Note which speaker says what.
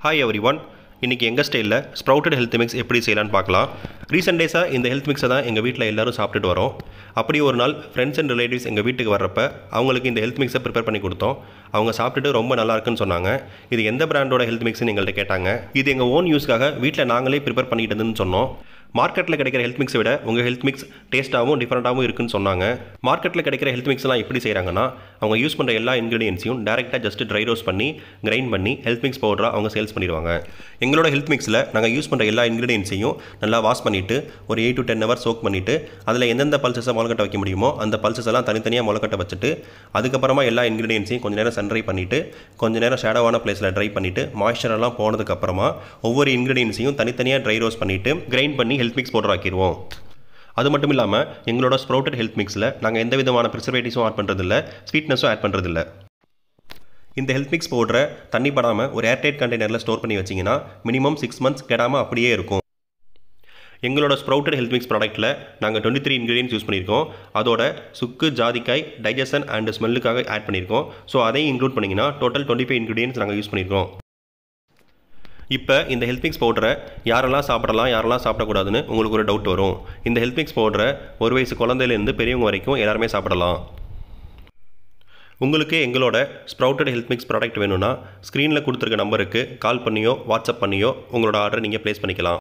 Speaker 1: Hi everyone. இன்றைக்கி எங்கள் ஸ்டைலில் ஸ்ப்ரவுட்டட் ஹெல்த் மிக்ஸ் எப்படி செய்யலான்னு பார்க்கலாம். ரீசெண்ட் டேஸாக இந்த ஹெல்த் மிக்ஸை தான் எங்கள் வீட்டில் எல்லோரும் சாப்பிட்டுட்டு வரோம். அப்படி ஒரு நாள் ஃப்ரெண்ட்ஸ் அண்ட் ரிலேட்டிவ்ஸ் எங்கள் வீட்டுக்கு வர்றப்ப அவங்களுக்கு இந்த ஹெல்த் மிக்ஸை ப்ரிப்பேர் பண்ணி கொடுத்தோம். அவங்க சாப்பிட்டுட்டு ரொம்ப நல்லா இருக்குன்னு சொன்னாங்க. இது எந்த பிராண்டோட ஹெல்த் மிக்ஸ்னு எங்கள்கிட்ட கேட்டாங்க. இது எங்கள் ஓன் யூஸ்க்காக வீட்டில் நாங்களே ப்ரிப்பேர் பண்ணிட்டு இருந்துன்னு சொன்னோம். மார்க்கெட்டில் கிடைக்கிற ஹெல்த் மிக்ஸை விட உங்கள் ஹெல்த் மிக்ஸ் டேஸ்ட்டாகவும் டிஃப்ரெண்ட்டாகவும் இருக்குன்னு சொன்னாங்க. மார்க்கெட்டில் கிடைக்கிற ஹெல்த் மிக்ஸ்லாம் எப்படி செய்கிறாங்கன்னா, அவங்க யூஸ் பண்ணுற எல்லா இன்க்ரீடியன்ஸையும் டேரெக்டாக ஜஸ்ட் ட்ரை ரோஸ்ட் பண்ணி கிரைண்ட் பண்ணி ஹெல்த் மிக்ஸ் பவுடராக அவங்க சேல்ஸ் பண்ணிடுவாங்க. எங்களோட ஹெல்த் மிக்ஸில் நாங்கள் யூஸ் பண்ணுற எல்லா இன்க்ரீடியன்ஸையும் நல்லா வாஷ் பண்ணிவிட்டு ஒரு 8 to 10 ஹவர்ஸ் சோக் பண்ணிவிட்டு அதில் எந்தெந்த பல்சஸை முளைக்கட்ட வைக்க முடியுமோ அந்த பல்சஸ் எல்லாம் தனித்தனியாக முளைக்கட்ட வச்சுட்டு அதுக்கப்புறமா எல்லா இன்க்ரீடியன்ஸையும் கொஞ்சம் நேரம் சன்ட்ரை பண்ணிவிட்டு கொஞ்சம் நேரம் ஷேடோவான பிளேஸில் ட்ரை பண்ணிவிட்டு மாய்ஸ்சரெல்லாம் போனதுக்கப்புறமா ஒவ்வொரு இன்க்ரீடியன்ஸையும் தனித்தனியாக ட்ரை ரோஸ்ட் பண்ணிவிட்டு கிரைண்ட் பண்ணி ஹெல்த் மிக்ஸ் பவுடர் ஆக்கிடுவோம். அது மட்டும் இல்லாமல் எங்களோட ஸ்ப்ரவுட்டட் ஹெல்த் மிக்ஸில் நாங்கள் எந்த விதமான ப்ரிசர்வேட்டிவ்ஸும் ஆட் பண்ணுறதில்ல, ஸ்வீட்னஸும் ஆட் பண்ணுறதில்ல. இந்த ஹெல்த் மிக்ஸ் பவுடரை தண்ணி படாமல் ஒரு ஏர்டைட் கண்டெய்னரில் ஸ்டோர் பண்ணி வச்சிங்கன்னா மினிமம் 6 months கெடாமல் அப்படியே இருக்கும். எங்களோட ஸ்ப்ரவுட்டட் ஹெல்த் மிக்ஸ் ப்ராடக்ட்டில் நாங்கள் 23 இன்க்ரீடியன்ஸ் யூஸ் பண்ணியிருக்கோம். அதோட சுக்கு, ஜாதிக்காய், டைஜஷன் அண்ட் ஸ்மெல்லுக்காக ஆட் பண்ணியிருக்கோம். ஸோ அதையும் இன்க்ளூட் பண்ணிங்கன்னா டோட்டல் 25 இன்க்ரீடியன்ஸ் நாங்கள் யூஸ் பண்ணியிருக்கோம். இப்போ இந்த ஹெல்த் மிக்ஸ் பவுடரை யாரெல்லாம் சாப்பிடலாம், யாரெல்லாம் சாப்பிடக்கூடாதுன்னு உங்களுக்கு ஒரு டவுட் வரும். இந்த ஹெல்த் மிக்ஸ் பவுடரை 1 வயசு குழந்தையிலேருந்து பெரியவங்க வரைக்கும் எல்லாருமே சாப்பிடலாம். உங்களுக்கு எங்களோட ஸ்ப்ரவுட்டட் ஹெல்த் மிக்ஸ் ப்ராடக்ட் வேணும்னா ஸ்க்ரீனில் கொடுத்துருக்க நம்பருக்கு கால் பண்ணியோ வாட்ஸ்அப் பண்ணியோ உங்களோட ஆர்டரை நீங்கள் ப்ளேஸ் பண்ணிக்கலாம்.